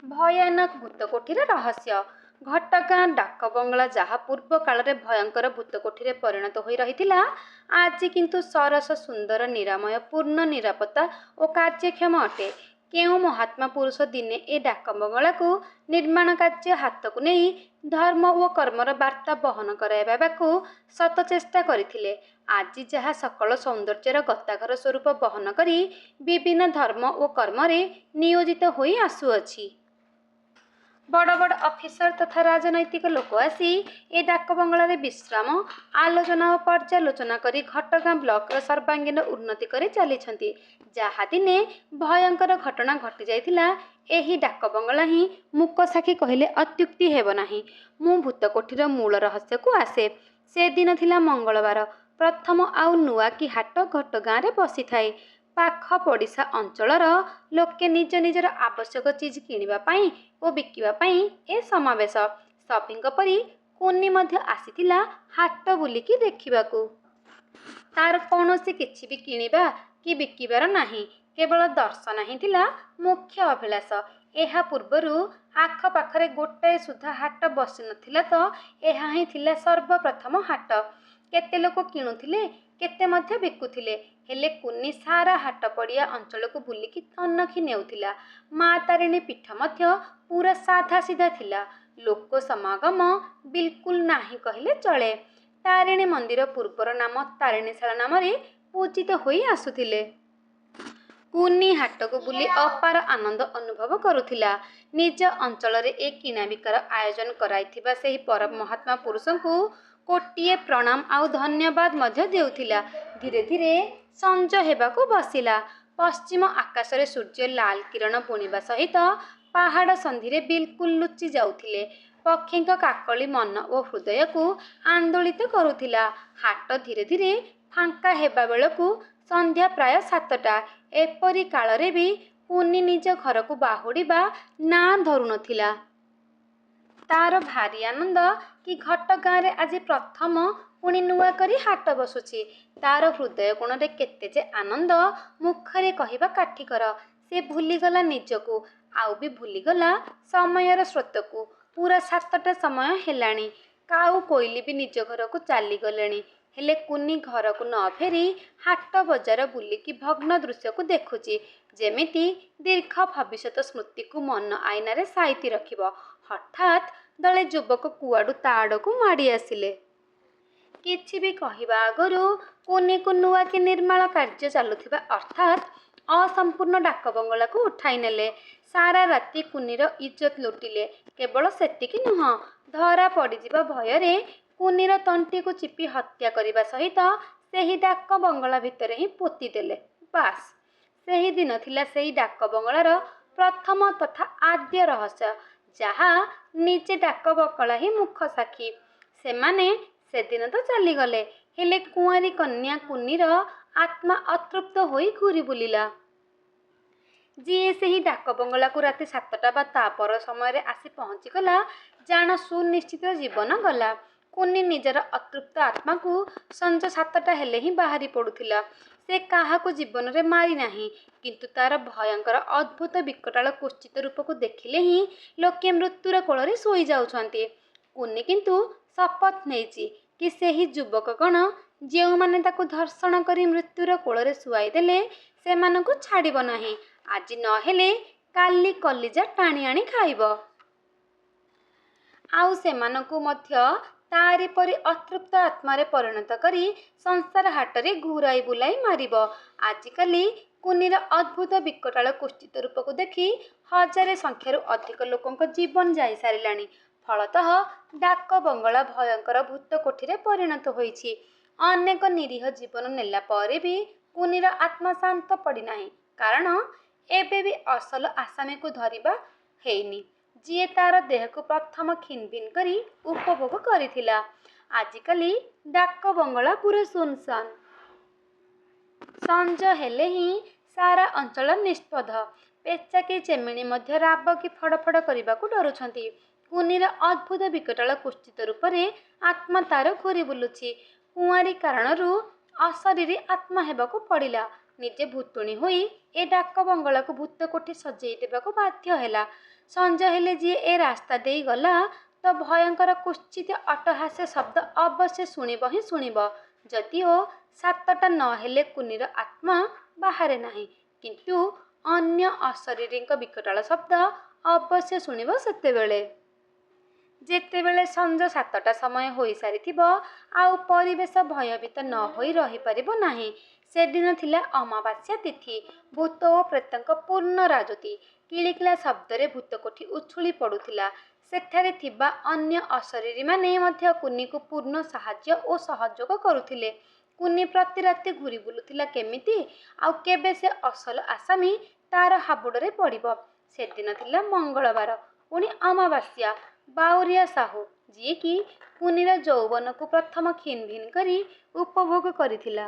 ଭୟାନକ ଭୂତକୋଠୀର ରହସ୍ୟ। ଘଟଗାଁ ଡାକ ବଙ୍ଗଳା ଯାହା ପୂର୍ବ କାଳରେ ଭୟଙ୍କର ଭୂତକୋଠୀରେ ପରିଣତ ହୋଇ ରହିଥିଲା, ଆଜି କିନ୍ତୁ ସରସ ସୁନ୍ଦର ନିରାମୟ ପୂର୍ଣ୍ଣ ନିରାପତ୍ତା ଓ କାର୍ଯ୍ୟକ୍ଷମ ଅଟେ। କେଉଁ ମହାତ୍ମା ପୁରୁଷ ଦିନେ ଏ ଡାକ ବଙ୍ଗଳାକୁ ନିର୍ମାଣ କାର୍ଯ୍ୟ ହାତକୁ ନେଇ ଧର୍ମ ଓ କର୍ମର ବାର୍ତ୍ତା ବହନ କରାଇବାକୁ ଶତ ଚେଷ୍ଟା କରିଥିଲେ। ଆଜି ଯାହା ସକଳ ସୌନ୍ଦର୍ଯ୍ୟର ଗତାଘର ସ୍ୱରୂପ ବହନ କରି ବିଭିନ୍ନ ଧର୍ମ ଓ କର୍ମରେ ନିୟୋଜିତ ହୋଇ ଆସୁଅଛି। ବଡ଼ ବଡ଼ ଅଫିସର ତଥା ରାଜନୈତିକ ଲୋକ ଆସି ଏ ଡାକ ବଙ୍ଗଳାରେ ବିଶ୍ରାମ, ଆଲୋଚନା ଓ ପର୍ଯ୍ୟାଲୋଚନା କରି ଘଟଗାଁ ବ୍ଲକର ସର୍ବାଙ୍ଗୀନ ଉନ୍ନତି କରି ଚାଲିଛନ୍ତି। ଯାହା ଦିନେ ଭୟଙ୍କର ଘଟଣା ଘଟି ଯାଇଥିଲା, ଏହି ଡାକ ବଙ୍ଗଳା ହିଁ ମୂକ ସାକ୍ଷୀ କହିଲେ ଅତ୍ୟୁକ୍ତି ହେବ ନାହିଁ। ମୁଁ ଭୂତକୋଠୀର ମୂଳ ରହସ୍ୟକୁ ଆସେ। ସେଦିନ ଥିଲା ମଙ୍ଗଳବାର। ପ୍ରଥମ ଆଉ ନୂଆ କି ହାଟ ଘଟଗାଁରେ ବସିଥାଏ। ପାଖ ପଡ଼ିଶା ଅଞ୍ଚଳର ଲୋକେ ନିଜ ନିଜର ଆବଶ୍ୟକ ଚିଜ କିଣିବା ପାଇଁ ଓ ବିକିବା ପାଇଁ ଏ ସମାବେଶ। ସଭିଙ୍କ ପରି କୁନି ମଧ୍ୟ ଆସିଥିଲା ହାଟ ବୁଲିକି ଦେଖିବାକୁ। ତାର କୌଣସି କିଛି ବି କିଣିବା କି ବିକିବାର ନାହିଁ, କେବଳ ଦର୍ଶନ ହିଁ ଥିଲା ମୁଖ୍ୟ ଅଭିଳାଷ। ଏହା ପୂର୍ବରୁ ଆଖପାଖରେ ଗୋଟାଏ ସୁଦ୍ଧା ହାଟ ବସିନଥିଲା ତ ଏହା ହିଁ ଥିଲା ସର୍ବପ୍ରଥମ ହାଟ। କେତେ ଲୋକ କିଣୁଥିଲେ, କେତେ ମଧ୍ୟ ବିକୁଥିଲେ, ହେଲେ କୁନି ସାରା ହାଟ ପଡ଼ିଆ ଅଞ୍ଚଳକୁ ବୁଲିକି ତନଖି ନେଉଥିଲା। ମା ତାରିଣୀ ପୀଠ ମଧ୍ୟ ପୁରା ସାଧା ସିଧା ଥିଲା। ଲୋକ ସମାଗମ ବିଲକୁଲ ନାହିଁ କହିଲେ ଚଳେ। ତାରିଣୀ ମନ୍ଦିର ପୂର୍ବର ନାମ ତାରିଣୀଶାଳ ନାମରେ ପୂଜିତ ହୋଇ ଆସୁଥିଲେ। କୁନି ହାଟକୁ ବୁଲି ଅପାର ଆନନ୍ଦ ଅନୁଭବ କରୁଥିଲା। ନିଜ ଅଞ୍ଚଳରେ ଏ କିଣାବିକାର ଆୟୋଜନ କରାଇଥିବା ସେହି ପରମ ମହାତ୍ମା ପୁରୁଷଙ୍କୁ କୋଟିଏ ପ୍ରଣାମ ଆଉ ଧନ୍ୟବାଦ ମଧ୍ୟ ଦେଉଥିଲା। ଧୀରେ ଧୀରେ ସଞ୍ଜ ହେବାକୁ ବସିଲା। ପଶ୍ଚିମ ଆକାଶରେ ସୂର୍ଯ୍ୟ ଲାଲ କିରଣ ବୁଣିବା ସହିତ ପାହାଡ଼ ସନ୍ଧିରେ ବିଲକୁଲ ଲୁଚି ଯାଉଥିଲେ। ପକ୍ଷୀଙ୍କ କାକଳି ମନ ଓ ହୃଦୟକୁ ଆନ୍ଦୋଳିତ କରୁଥିଲା। ହାଟ ଧୀରେ ଧୀରେ ଫାଙ୍କା ହେବା ବେଳକୁ ସନ୍ଧ୍ୟା ପ୍ରାୟ 7ଟା। ଏପରି କାଳରେ ବି କୁନି ନିଜ ଘରକୁ ବାହୁଡ଼ିବା ନାଁ ଧରୁନଥିଲା। ତାର ଭାରି ଆନନ୍ଦ କି ଘଟଗାଁରେ ଆଜି ପ୍ରଥମ ପୁଣି ନୂଆ କରି ହାଟ ବସୁଛି। ତାର ହୃଦୟ କୋଣରେ କେତେ ଯେ ଆନନ୍ଦ ମୁଖରେ କହିବା କାଠିକର। ସେ ଭୁଲିଗଲା ନିଜକୁ, ଆଉ ବି ଭୁଲିଗଲା ସମୟର ସ୍ରୋତକୁ। ପୁରା 7ଟା ସମୟ ହେଲାଣି। କାଉ କୋଇଲି ବି ନିଜ ଘରକୁ ଚାଲିଗଲେଣି। ହେଲେ କୁନି ଘରକୁ ନ ଫେରି ହାଟ ବଜାର ବୁଲିକି ଭଗ୍ନ ଦୃଶ୍ୟକୁ ଦେଖୁଛି, ଯେମିତି ଦୀର୍ଘ ଭବିଷ୍ୟତ ସ୍ମୃତିକୁ ମନ ଆଇନାରେ ସାଇତି ରଖିବ। ହଠାତ୍ ଦଳେ ଯୁବକ କୁଆଡ଼ୁ ତା ଆଡ଼କୁ ମାଡ଼ି ଆସିଲେ। କିଛି ବି କହିବା ଆଗରୁ କୁନିକୁ ନୂଆ କି ନିର୍ମାଣ କାର୍ଯ୍ୟ ଚାଲୁଥିବା ଅର୍ଥାତ୍ ଅସମ୍ପୂର୍ଣ୍ଣ ଡାକ ବଙ୍ଗଳାକୁ ଉଠାଇ ନେଲେ। ସାରା ରାତି କୁନିର ଇଜ୍ଜତ ଲୁଟିଲେ। କେବଳ ସେତିକି ନୁହଁ, ଧରା ପଡ଼ିଯିବା ଭୟରେ କୁନିର ତଣ୍ଟିକୁ ଚିପି ହତ୍ୟା କରିବା ସହିତ ସେହି ଡାକ ବଙ୍ଗଳା ଭିତରେ ହିଁ ପୋତି ଦେଲେ। ବାସ୍, ସେହି ଦିନ ଥିଲା ସେହି ଡାକ ବଙ୍ଗଳାର ପ୍ରଥମ ତଥା ଆଦ୍ୟ ରହସ୍ୟ, ଯାହା ନିଜେ ଡାକ ବଙ୍ଗଳା ହିଁ ମୁଖ ସାକ୍ଷୀ। ସେମାନେ ସେଦିନ ତ ଚାଲିଗଲେ, ହେଲେ କୁଆଁରୀ କନ୍ୟା କୁନିର ଆତ୍ମା ଅତୃପ୍ତ ହୋଇ ଘୂରି ବୁଲିଲା। ଯିଏ ସେହି ଡାକ ବଙ୍ଗଳାକୁ ରାତି 7ଟା ବା ତା ପର ସମୟରେ ଆସି ପହଞ୍ଚିଗଲା, ଜାଣ ସୁନିଶ୍ଚିତ ଜୀବନ ଗଲା। କୁନି ନିଜର ଅତୃପ୍ତ ଆତ୍ମାକୁ ସଞ୍ଜ 7ଟା ହେଲେ ହିଁ ବାହାରି ପଡ଼ୁଥିଲା। ସେ କାହାକୁ ଜୀବନରେ ମାରି ନାହିଁ, କିନ୍ତୁ ତାର ଭୟଙ୍କର ଅଦ୍ଭୁତ ବିକଟାଳ କୁତ୍ସିତ ରୂପକୁ ଦେଖିଲେ ହିଁ ଲୋକେ ମୃତ୍ୟୁର କୋଳରେ ଶୋଇ ଯାଉଛନ୍ତି। କୁନି କିନ୍ତୁ ଶପଥ ନେଇଛି କି ସେହି ଯୁବକଗଣ ଯେଉଁମାନେ ତାକୁ ଧର୍ଷଣ କରି ମୃତ୍ୟୁର କୋଳରେ ଶୁଆଇ ଦେଲେ, ସେମାନଙ୍କୁ ଛାଡ଼ିବ ନାହିଁ। ଆଜି ନ ହେଲେ କାଲି କଲିଜା ଟାଣି ଆଣି ଖାଇବ। ଆଉ ସେମାନଙ୍କୁ ମଧ୍ୟ ତାରି ପରି ଅତୃପ୍ତ ଆତ୍ମାରେ ପରିଣତ କରି ସଂସାର ହାଟରେ ଘୂରାଇ ବୁଲାଇ ମାରିବ। ଆଜିକାଲି କୁନିର ଅଦ୍ଭୁତ ବିକଟାଳ କୁତ୍ସିତ ରୂପକୁ ଦେଖି ହଜାରେ ସଂଖ୍ୟାରୁ ଅଧିକ ଲୋକଙ୍କ ଜୀବନ ଯାଇସାରିଲାଣି। ଫଳତଃ ଡାକ ବଙ୍ଗଳା ଭୟଙ୍କର ଭୂତ କୋଠୀରେ ପରିଣତ ହୋଇଛି। ଅନେକ ନିରୀହ ଜୀବନ ନେଲା ପରେ ବି କୁନିର ଆତ୍ମା ଶାନ୍ତ ପଡ଼ିନାହିଁ, କାରଣ ଏବେ ବି ଅସଲ ଆସାମୀକୁ ଧରିବା ହେଇନି, ଯିଏ ତାର ଦେହକୁ ପ୍ରଥମ ଖିନଭିନ କରି ଉପଭୋଗ କରିଥିଲା। ଆଜିକାଲି ଡାକ ବଙ୍ଗଳା ପୁରା ଶୂନଶାନ। ସଞ୍ଜ ହେଲେ ହିଁ ସାରା ଅଞ୍ଚଳ ନିସ୍ପନ୍ଦ। ପେଚା କି ଚେମିଣି ମଧ୍ୟ ରାବ କି ଫଡ଼ଫଡ଼ କରିବାକୁ ଡରୁଛନ୍ତି। କୁନିର ଅଦ୍ଭୁତ ବିକଟାଳ କୁତ୍ସିତ ରୂପରେ ଆତ୍ମା ତାର ଘୂରି ବୁଲୁଛି। କୁଆଁରୀ କାରଣରୁ ଅଶରୀରୀ ଆତ୍ମା ହେବାକୁ ପଡ଼ିଲା। ନିଜେ ଭୂତୁଣୀ ହୋଇ ଏ ଡାକ ବଙ୍ଗଳାକୁ ଭୂତ କୋଠି ସଜେଇ ଦେବାକୁ ବାଧ୍ୟ ହେଲା। ସଞ୍ଜ ହେଲେ ଯିଏ ଏ ରାସ୍ତା ଦେଇ ଗଲା ତ ଭୟଙ୍କର କୁତ୍ସିତ ଅଟ୍ଟହାସ୍ୟ ଶବ୍ଦ ଅବଶ୍ୟ ଶୁଣିବ ହିଁ ଶୁଣିବ। ଯଦିଓ 7ଟା ନ ହେଲେ କୁନିର ଆତ୍ମା ବାହାରେ ନାହିଁ, କିନ୍ତୁ ଅନ୍ୟ ଅଶରୀରୀଙ୍କ ବିକଟାଳ ଶବ୍ଦ ଅବଶ୍ୟ ଶୁଣିବ ସେତେବେଳେ। ଯେତେବେଳେ ସଞ୍ଜ 7ଟା ସମୟ ହୋଇସାରିଥିବ, ଆଉ ପରିବେଶ ଭୟଭୀତ ନ ହୋଇ ରହିପାରିବ ନାହିଁ। ସେଦିନ ଥିଲା ଅମାବାସ୍ୟା ତିଥି। ଭୂତ ଓ ପ୍ରେତଙ୍କ ପୂର୍ଣ୍ଣ ରାଜୁତି। କିଳିକିଳା ଶବ୍ଦରେ ଭୂତକୋଠି ଉଛୁଳି ପଡ଼ୁଥିଲା। ସେଠାରେ ଥିବା ଅନ୍ୟ ଅଶରୀରୀମାନେ ମଧ୍ୟ କୁନିକୁ ପୂର୍ଣ୍ଣ ସାହାଯ୍ୟ ଓ ସହଯୋଗ କରୁଥିଲେ। କୁନି ପ୍ରତି ରାତି ଘୁରି ବୁଲୁଥିଲା କେମିତି, ଆଉ କେବେ ସେ ଅସଲ ଆସାମୀ ତାର ହାବୁଡ଼ରେ ପଡ଼ିବ। ସେଦିନ ଥିଲା ମଙ୍ଗଳବାର, ପୁଣି ଅମାବାସ୍ୟା। ବାଉରିଆ ସାହୁ, ଯିଏକି କୁନିର ଯୌବନକୁ ପ୍ରଥମ ଖିନ୍ ଭିନ୍ କରି ଉପଭୋଗ କରିଥିଲା,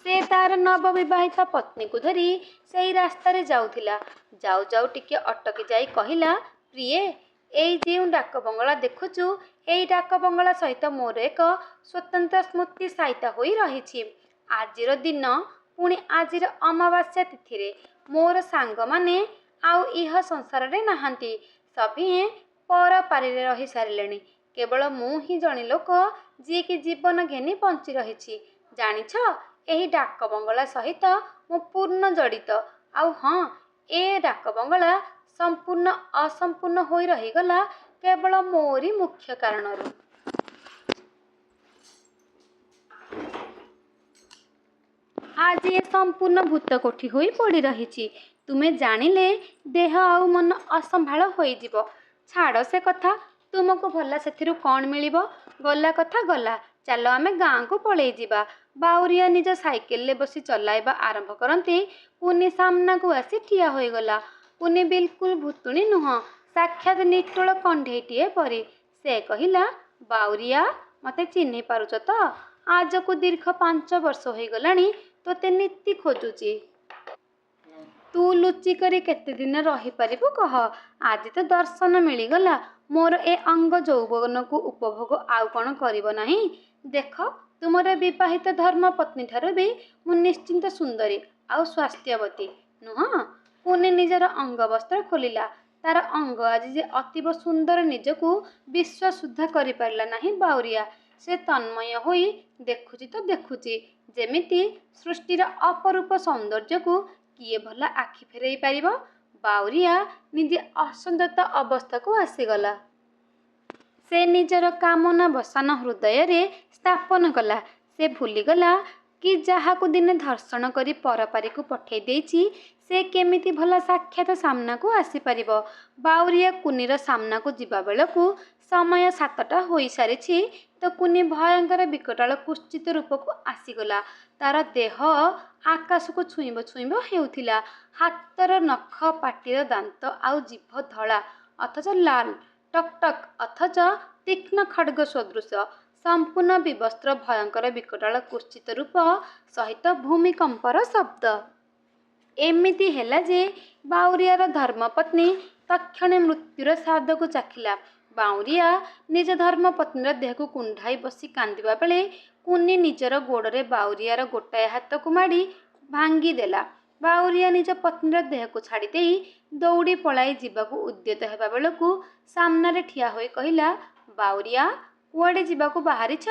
ସେ ତାର ନବବିବାହିତା ପତ୍ନୀକୁ ଧରି ସେଇ ରାସ୍ତାରେ ଯାଉଥିଲା। ଯାଉ ଯାଉ ଟିକେ ଅଟକି ଯାଇ କହିଲା, ପ୍ରିୟେ, ଏଇ ଯେଉଁ ଡାକବଙ୍ଗଳା ଦେଖୁଛୁ, ଏଇ ଡାକବଙ୍ଗଳା ସହିତ ମୋର ଏକ ସ୍ୱତନ୍ତ୍ର ସ୍ମୃତି ସାଇତା ହୋଇ ରହିଛି। ଆଜିର ଦିନ, ପୁଣି ଆଜିର ଅମାବାସ୍ୟା ତିଥିରେ ମୋର ସାଙ୍ଗମାନେ ଆଉ ଇହ ସଂସାରରେ ନାହାନ୍ତି। ସଭିଏଁ ପର ପାରିରେ ରହି ସାରିଲେଣି। କେବଳ ମୁଁ ହିଁ ଜଣେ ଲୋକ ଯିଏକି ଜୀବନ ଘେନି ବଞ୍ଚି ରହିଛି। ଜାଣିଛ, ଏହି ଡାକବଙ୍ଗଳା ସହିତ ମୁଁ ପୂର୍ଣ୍ଣ ଜଡ଼ିତ। ଆଉ ହଁ, ଏ ଡାକବଙ୍ଗଳା ସମ୍ପୂର୍ଣ୍ଣ ଅସମ୍ପୂର୍ଣ୍ଣ ହୋଇ ରହିଗଲା କେବଳ ମୋରି ମୁଖ୍ୟ କାରଣରୁ। ଆଜି ଏ ସମ୍ପୂର୍ଣ୍ଣ ଭୂତକୋଠି ହୋଇ ପଡ଼ି ରହିଛି। ତୁମେ ଜାଣିଲେ ଦେହ ଆଉ ମନ ଅସମ୍ଭାଳ ହୋଇଯିବ। ଛାଡ଼ ସେ କଥା, ତୁମକୁ ଭଲ ସେଥିରୁ କ'ଣ ମିଳିବ? ଗଲା କଥା ଗଲା, ଚାଲ ଆମେ ଗାଁକୁ ପଳେଇ ଯିବା। ବାଉରିଆ ନିଜ ସାଇକେଲରେ ବସି ଚଲାଇବା ଆରମ୍ଭ କରନ୍ତି କୁନି ସାମ୍ନାକୁ ଆସି ଠିଆ ହୋଇଗଲା। କୁନି ବିଲକୁଲ ଭୂତୁଣୀ ନୁହଁ, ସାକ୍ଷାତ ନିଟୋଳ କଣ୍ଢେଇଟିଏ ପରି। ସେ କହିଲା, ବାଉରିଆ, ମତେ ଚିହ୍ନି ପାରୁଛ ତ? ଆଜକୁ ଦୀର୍ଘ 5 ବର୍ଷ ହୋଇଗଲାଣି ତୋତେ ନିତି ଖୋଜୁଛି। ତୁ ଲୁଚି କରି କେତେ ଦିନ ରହିପାରିବୁ କହ? ଆଜି ତ ଦର୍ଶନ ମିଳିଗଲା। ମୋର ଏ ଅଙ୍ଗ ଯୌବନକୁ ଉପଭୋଗ ଆଉ କ'ଣ କରିବ ନାହିଁ? ଦେଖ, ତୁମର ବିବାହିତ ଧର୍ମପତ୍ନୀଠାରୁ ବି ମୁଁ ନିଶ୍ଚିନ୍ତ ସୁନ୍ଦରୀ ଆଉ ସ୍ୱାସ୍ଥ୍ୟବତୀ, ନୁହଁ? କୁନି ନିଜର ଅଙ୍ଗବସ୍ତ୍ର ଖୋଲିଲା। ତାର ଅଙ୍ଗ ଆଜି ଯେ ଅତୀବ ସୁନ୍ଦର ନିଜକୁ ବିଶ୍ୱାସ ସୁଦ୍ଧା କରିପାରିଲା ନାହିଁ ବାଉରିଆ। ସେ ତନ୍ମୟ ହୋଇ ଦେଖୁଛି ତ ଦେଖୁଛି, ଯେମିତି ସୃଷ୍ଟିର ଅପରୂପ ସୌନ୍ଦର୍ଯ୍ୟକୁ କିଏ ଭଲ ଆଖି ଫେରାଇ ପାରିବ। ବାଉରିଆ ନିଜେ ଅସଂଯତ ଅବସ୍ଥାକୁ ଆସିଗଲା। ସେ ନିଜର କାମନା ବସାନ ହୃଦୟରେ ସ୍ଥାପନ କଲା। ସେ ଭୁଲିଗଲା କି ଯାହାକୁ ଦିନେ ଧର୍ଷଣ କରି ପରପାରିକୁ ପଠେଇ ଦେଇଛି, ସେ କେମିତି ଭଲ ସାକ୍ଷାତ ସାମ୍ନାକୁ ଆସିପାରିବ। ବାଉରିଆ କୁନିର ସାମ୍ନାକୁ ଯିବା ବେଳକୁ ସମୟ 7ଟା ହୋଇସାରିଛି। ତ କୁନି ଭୟଙ୍କର ବିକଟାଳ କୁତ୍ସିତ ରୂପକୁ ଆସିଗଲା। ତାର ଦେହ ଆକାଶକୁ ଛୁଇଁବ ଛୁଇଁବ ହେଉଥିଲା। ହାତର ନଖ, ପାଟିର ଦାନ୍ତ ଆଉ ଜିଭ ଧଳା ଅଥଚ ଲାଲ ଟକଟକ ଅଥଚ ତୀକ୍ଷ୍ଣ ଖଡ୍ଗ ସଦୃଶ। ସମ୍ପୂର୍ଣ୍ଣ ବିବସ୍ତ୍ର ଭୟଙ୍କର ବିକଟାଳ କୁତ୍ସିତ ରୂପ ସହିତ ଭୂମିକମ୍ପର ଶବ୍ଦ। ଏମିତି ହେଲା ଯେ ବାଉରିଆର ଧର୍ମପତ୍ନୀ ତକ୍ଷଣେ ମୃତ୍ୟୁର ସ୍ୱାଦକୁ ଚାଖିଲା। ବାଉରିଆ ନିଜ ଧର୍ମପତ୍ନୀର ଦେହକୁ କୁଣ୍ଢାଇ ବସି କାନ୍ଦିବା ବେଳେ କୁନି ନିଜର ଗୋଡ଼ରେ ବାଉରିଆର ଗୋଟାଏ ହାତକୁ ମାଡ଼ି ଭାଙ୍ଗିଦେଲା। ବାଉରିଆ ନିଜ ପତ୍ନୀର ଦେହକୁ ଛାଡ଼ି ଦେଇ ଦୌଡ଼ି ପଳାଇ ଯିବାକୁ ଉଦ୍ୟତ ହେବା ବେଳକୁ ସାମ୍ନାରେ ଠିଆ ହୋଇ କହିଲା, ବାଉରିଆ, କୁଆଡ଼େ ଯିବାକୁ ବାହାରିଛ?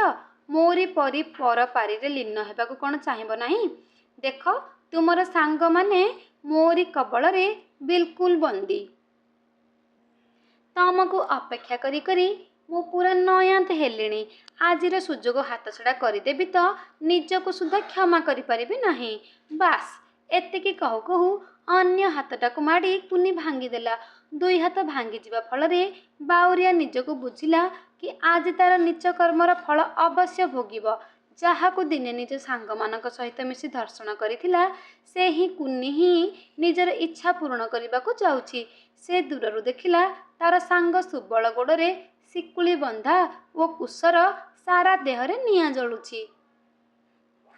ମୋରି ପରି ପର ପାରିରେ ଲୀନ ହେବାକୁ କ'ଣ ଚାହିଁବ ନାହିଁ? ଦେଖ, ତୁମର ସାଙ୍ଗମାନେ ମୋରି କବଳରେ ବିଲକୁଲ ବନ୍ଦୀ। ତମକୁ ଅପେକ୍ଷା କରି କରି ମୁଁ ପୁରା ନୟାନ୍ତ ହେଲିଣି। ଆଜିର ସୁଯୋଗ ହାତଛଡ଼ା କରିଦେବି ତ ନିଜକୁ ସୁଦ୍ଧା କ୍ଷମା କରିପାରିବି ନାହିଁ। ବାସ୍, ଏତିକି କହୁ କହୁ ଅନ୍ୟ ହାତଟାକୁ ମାଡ଼ି କୁନି ଭାଙ୍ଗିଦେଲା। 2 ହାତ ଭାଙ୍ଗିଯିବା ଫଳରେ ବାଉରିଆ ନିଜକୁ ବୁଝିଲା କି ଆଜି ତାର ନୀଚ କର୍ମର ଫଳ ଅବଶ୍ୟ ଭୋଗିବ। ଯାହାକୁ ଦିନେ ନିଜ ସାଙ୍ଗମାନଙ୍କ ସହିତ ମିଶି ଧର୍ଷଣ କରିଥିଲା, ସେ ହିଁ କୁନି ହିଁ ନିଜର ଇଚ୍ଛା ପୂରଣ କରିବାକୁ ଯାଉଛି। ସେ ଦୂରରୁ ଦେଖିଲା ତାର ସାଙ୍ଗ ସୁବଳ ଗୋଡ଼ରେ ଶିକୁଳି ବନ୍ଧା ଓ କୁଶର ସାରା ଦେହରେ ନିଆଁ ଜଳୁଛି।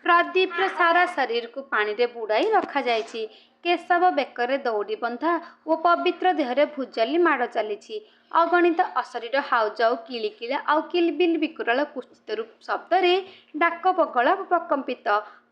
ପ୍ରଦୀପର ସାରା ଶରୀରକୁ ପାଣିରେ ବୁଡ଼ାଇ ରଖାଯାଇଛି। କେଶବ ବେକରେ ଦଉଡ଼ି ବନ୍ଧା ଓ ପବିତ୍ର ଦେହରେ ଭୁଜାଲି ମାଡ଼ ଚାଲିଛି। ଅଗଣିତ ଅଶରୀର ହାଉଯାଉ, କିଳିକିଳା ଆଉ କିଲବିଲ ବିକଟାଳ କୁତ୍ସିତ ଶବ୍ଦରେ ଡାକବଙ୍ଗଳା ପ୍ରକମ୍ପିତ।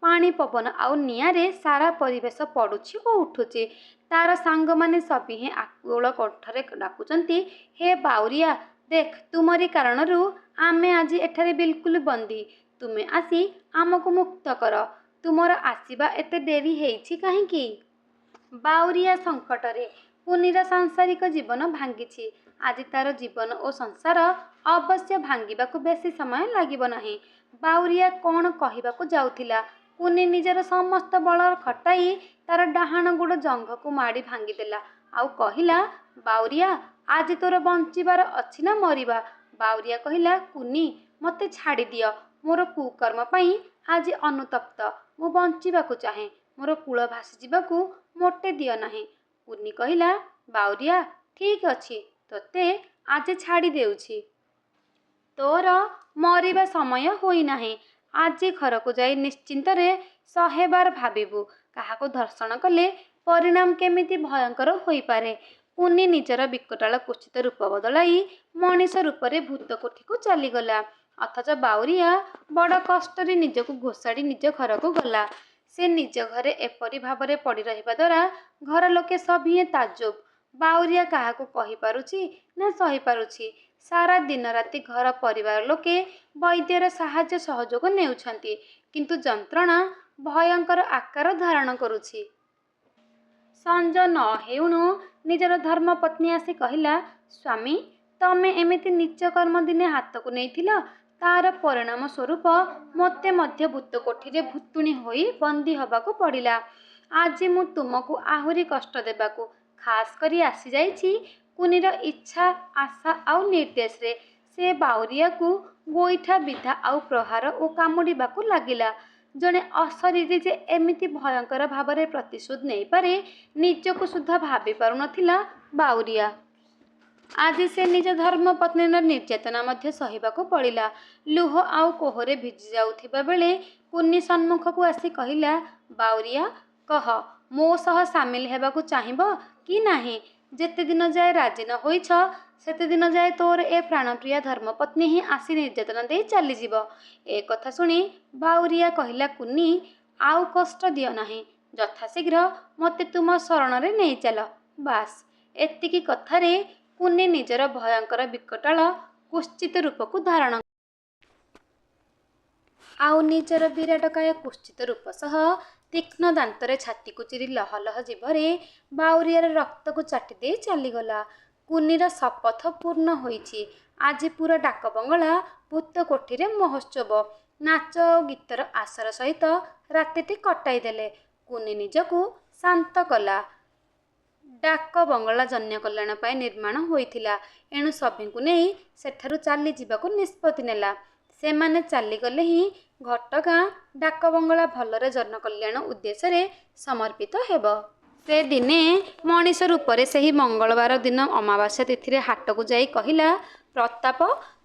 ପାଣି ପବନ ଆଉ ନିଆଁରେ ସାରା ପରିବେଶ ପଡ଼ୁଛି ଓ ଉଠୁଛି। ତାର ସାଙ୍ଗମାନେ ସଭିଏଁ ଆକୁଳ କଣ୍ଠରେ ଡାକୁଛନ୍ତି, ହେ ବାଉରିଆ, ଦେଖ, ତୁମରି କାରଣରୁ ଆମେ ଆଜି ଏଠାରେ ବିଲକୁଲ ବନ୍ଦୀ। ତୁମେ ଆସି ଆମକୁ ମୁକ୍ତ କର। ତୁମର ଆସିବା ଏତେ ଡେରି ହେଇଛି କାହିଁକି? ବାଉରିଆ ସଙ୍କଟରେ। କୁନିର ସାଂସାରିକ ଜୀବନ ଭାଙ୍ଗିଛି। ଆଜି ତାର ଜୀବନ ଓ ସଂସାର ଅବଶ୍ୟ ଭାଙ୍ଗିବାକୁ ବେଶୀ ସମୟ ଲାଗିବ ନାହିଁ। ବାଉରିଆ କ'ଣ କହିବାକୁ ଯାଉଥିଲା, କୁନି ନିଜର ସମସ୍ତ ବଳ ଖଟାଇ ତାର ଡାହାଣ ଗୋଡ଼ ଜଙ୍ଘକୁ ମାଡ଼ି ଭାଙ୍ଗିଦେଲା ଆଉ କହିଲା, ବାଉରିଆ, ଆଜି ତୋର ବଞ୍ଚିବାର ଅଛି ନା ମରିବା? ବାଉରିଆ କହିଲା, କୁନି, ମୋତେ ଛାଡ଼ିଦିଅ। ମୋର କୁକର୍ମ ପାଇଁ ଆଜି ଅନୁତପ୍ତ। ମୁଁ ବଞ୍ଚିବାକୁ ଚାହେଁ। ମୋର କୂଳ ଭାସିଯିବାକୁ ମୋଟେ ଦିଅ ନାହିଁ। କୁନି କହିଲା, ବାଉରିଆ, ଠିକ୍ ଅଛି, ତୋତେ ଆଜି ଛାଡ଼ି ଦେଉଛି। ତୋର ମରିବା ସମୟ ହୋଇନାହିଁ। ଆଜି ଘରକୁ ଯାଇ ନିଶ୍ଚିନ୍ତରେ 100 ବାର ଭାବିବୁ କାହାକୁ ଧର୍ଷଣ କଲେ ପରିଣାମ କେମିତି ଭୟଙ୍କର ହୋଇପାରେ। କୁନି ନିଜର ବିକଟାଳ କୁତ୍ସିତ ରୂପ ବଦଳାଇ ମଣିଷ ରୂପରେ ଭୂତ କୋଠିକୁ ଚାଲିଗଲା। ଅଥଚ ବାଉରିଆ ବଡ଼ କଷ୍ଟରେ ନିଜକୁ ଘୋଷାଡ଼ି ନିଜ ଘରକୁ ଗଲା। ସେ ନିଜ ଘରେ ଏପରି ଭାବରେ ପଡ଼ି ରହିବା ଦ୍ୱାରା ଘର ଲୋକେ ସଭିଏଁ ତାଜ୍ଜୁବ। ବାଉରିଆ କାହାକୁ କହିପାରୁଛି ନା ସହିପାରୁଛି। ସାରା ଦିନ ରାତି ଘର ପରିବାର ଲୋକେ ବୈଦ୍ୟର ସାହାଯ୍ୟ ସହଯୋଗ ନେଉଛନ୍ତି, କିନ୍ତୁ ଯନ୍ତ୍ରଣା ଭୟଙ୍କର ଆକାର ଧାରଣ କରୁଛି। ସଞ୍ଜ ନ ହେଉଣୁ ନିଜର ଧର୍ମପତ୍ନୀ ଆସି କହିଲା, ସ୍ୱାମୀ, ତମେ ଏମିତି ନୀଚ କର୍ମ ଦିନେ ହାତକୁ ନେଇଥିଲ, ତାର ପରିଣାମ ସ୍ୱରୂପ ମୋତେ ମଧ୍ୟ ଭୂତ କୋଠିରେ ଭୁତୁଣୀ ହୋଇ ବନ୍ଦୀ ହେବାକୁ ପଡ଼ିଲା। ଆଜି ମୁଁ ତୁମକୁ ଆହୁରି କଷ୍ଟ ଦେବାକୁ ଖାସ୍ କରି ଆସିଯାଇଛି। କୁନିର ଇଚ୍ଛା, ଆଶା ଆଉ ନିର୍ଦ୍ଦେଶରେ ସେ ବାଉରିଆକୁ ଗୋଇଠା, ବିଧା ଆଉ ପ୍ରହାର ଓ କାମୁଡ଼ିବାକୁ ଲାଗିଲା। ଜଣେ ଅଶରୀରୀ ଯେ ଏମିତି ଭୟଙ୍କର ଭାବରେ ପ୍ରତିଶୋଧ ନେଇପାରେ, ନିଜକୁ ସୁଦ୍ଧା ଭାବି ପାରୁନଥିଲା ବାଉରିଆ। ଆଜି ସେ ନିଜ ଧର୍ମପତ୍ନୀର ନିର୍ଯାତନା ମଧ୍ୟ ସହିବାକୁ ପଡ଼ିଲା। ଲୁହ ଆଉ କୋହରେ ଭିଜି ଯାଉଥିବା ବେଳେ କୁନି ସମ୍ମୁଖକୁ ଆସି କହିଲା, ବାଉରିଆ, କହ, ମୋ ସହ ସାମିଲ ହେବାକୁ ଚାହିଁବ କି ନାହିଁ? ଯେତେଦିନ ଯାଏ ରାଜି ନ ହୋଇଛ, ସେତେଦିନ ଯାଏ ତୋର ଏ ପ୍ରାଣପ୍ରିୟା ଧର୍ମପତ୍ନୀ ହିଁ ଆସି ନିର୍ଯାତନା ଦେଇ ଚାଲିଯିବ। ଏ କଥା ଶୁଣି ବାଉରିଆ କହିଲା, କୁନି, ଆଉ କଷ୍ଟ ଦିଅ ନାହିଁ। ଯଥାଶୀଘ୍ର ମୋତେ ତୁମ ଶରଣରେ ନେଇଚାଲ। ବାସ୍, ଏତିକି କଥାରେ କୁନି ନିଜର ଭୟଙ୍କର ବିକଟାଳ କୁତ୍ସିତ ରୂପକୁ ଧାରଣ ଆଉ ନିଜର ବିରାଟକାୟ କୁତ୍ସିତ ରୂପ ସହ ତୀକ୍ଷ୍ଣ ଦାନ୍ତରେ ଛାତିକୁ ଚିରି ଲହ ଲହ ଜିଭରେ ବାଉରିଆର ରକ୍ତକୁ ଚାଟି ଦେଇ ଚାଲିଗଲା। କୁନିର ଶପଥ ପୂର୍ଣ୍ଣ ହୋଇଛି। ଆଜି ପୁରା ଡାକବଙ୍ଗଳା ଭୂତ କୋଠିରେ ମହୋତ୍ସବ। ନାଚ ଆଉ ଗୀତର ଆସର ସହିତ ରାତିଟି କଟାଇ ଦେଲେ। କୁନି ନିଜକୁ ଶାନ୍ତ କଲା। ଡାକବଙ୍ଗଳା ଜନକଲ୍ୟାଣ ପାଇଁ ନିର୍ମାଣ ହୋଇଥିଲା, ଏଣୁ ସଭିଙ୍କୁ ନେଇ ସେଠାରୁ ଚାଲିଯିବାକୁ ନିଷ୍ପତ୍ତି ନେଲା। ସେମାନେ ଚାଲିଗଲେ ହିଁ ଘଟଗାଁ ଡାକବଙ୍ଗଳା ଭଲରେ ଜନକଲ୍ୟାଣ ଉଦ୍ଦେଶ୍ୟରେ ସମର୍ପିତ ହେବ। ସେ ଦିନେ ମଣିଷ ରୂପରେ ସେହି ମଙ୍ଗଳବାର ଦିନ ଅମାବାସ୍ୟା ତିଥିରେ ହାଟକୁ ଯାଇ କହିଲା, ପ୍ରତାପ,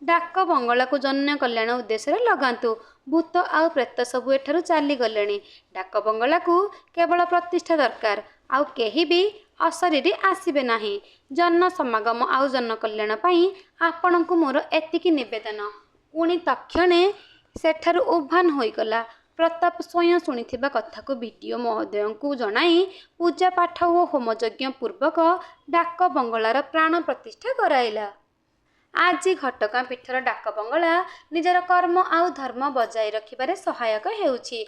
ଡାକବଙ୍ଗଳାକୁ ଜନକଲ୍ୟାଣ ଉଦ୍ଦେଶ୍ୟରେ ଲଗାନ୍ତୁ। ଭୂତ ଆଉ ପ୍ରେତ ସବୁ ଏଠାରୁ ଚାଲିଗଲେଣି। ଡାକବଙ୍ଗଳାକୁ କେବଳ ପ୍ରତିଷ୍ଠା ଦରକାର, ଆଉ କେହି ବି ଅଶରୀରୀ ଆସିବେ ନାହିଁ। ଜନ ସମାଗମ ଆଉ ଜନକଲ୍ୟାଣ ପାଇଁ ଆପଣଙ୍କୁ ମୋର ଏତିକି ନିବେଦନ। ପୁଣି ତକ୍ଷଣେ ସେଠାରୁ ଉଭାନ ହୋଇଗଲା। ପ୍ରତାପ ସ୍ୱୟଂ ଶୁଣିଥିବା କଥାକୁ ବିଡ଼ିଓ ମହୋଦୟଙ୍କୁ ଜଣାଇ ପୂଜାପାଠ ଓ ହୋମଯଜ୍ଞ ପୂର୍ବକ ଡାକବଙ୍ଗଳାର ପ୍ରାଣ ପ୍ରତିଷ୍ଠା କରାଇଲା। ଆଜି ଘଟଗାଁ ପୀଠର ଡାକବଙ୍ଗଳା ନିଜର କର୍ମ ଆଉ ଧର୍ମ ବଜାୟ ରଖିବାରେ ସହାୟକ ହେଉଛି।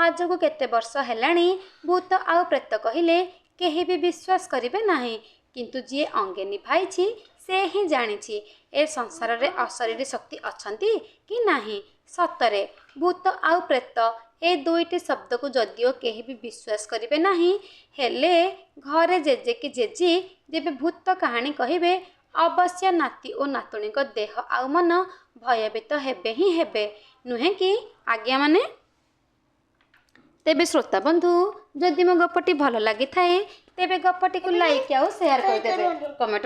ଆଜକୁ କେତେ ବର୍ଷ ହେଲାଣି ଭୂତ ଆଉ ପ୍ରେତ କହିଲେ କେହି ବି ବିଶ୍ୱାସ କରିବେ ନାହିଁ, କିନ୍ତୁ ଯିଏ ଅଙ୍ଗେ ନିଭାଇଛି ସେ ହିଁ ଜାଣିଛି ଏ ସଂସାରରେ ଅଶରୀରୀ ଶକ୍ତି ଅଛନ୍ତି କି ନାହିଁ। ସତରେ ଭୂତ ଆଉ ପ୍ରେତ ଏ ଦୁଇଟି ଶବ୍ଦକୁ ଯଦିଓ କେହି ବି ବିଶ୍ୱାସ କରିବେ ନାହିଁ, ହେଲେ ଘରେ ଜେଜେ କି ଜେଜି ଯେବେ ଭୂତ କାହାଣୀ କହିବେ, ଅବଶ୍ୟ ନାତି ଓ ନାତୁଣୀଙ୍କ ଦେହ ଆଉ ମନ ଭୟଭୀତ ହେବେ ହିଁ ହେବେ, ନୁହେଁ କି ଆଜ୍ଞାମାନେ? ତେବେ ଶ୍ରୋତା ବନ୍ଧୁ, ଯଦି ମୋ ଗପଟି ଭଲ ଲାଗିଥାଏ ତେବେ ଗପଟିକୁ ଲାଇକ୍ ଆଉ ସେୟାର କରିଦେବେ। କମେଣ୍ଟ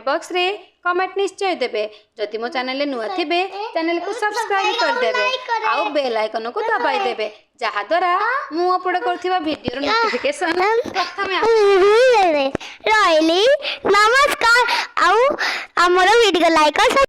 ବକ୍ସରେ କମେଣ୍ଟ ନିଶ୍ଚୟ ଦେବେ। ଯଦି ମୋ ଚ୍ୟାନେଲରେ ନୂଆ ଥିବେ ଚ୍ୟାନେଲକୁ ସବସ୍କ୍ରାଇବ କରିଦେବେ ଆଉ ବେଲ୍ ଆଇକନକୁ ଦବାଇ ଦେବେ, ଯାହାଦ୍ୱାରା ମୁଁ ଅପଲୋଡ଼ କରୁଥିବା ଭିଡ଼ିଓର ନୋଟିଫିକେସନ୍ ପ୍ରଥମେ ରହିଲି। ନମସ୍କାର। ଆଉ ଆମର ଭିଡ଼ିଓ ଲାଇକ୍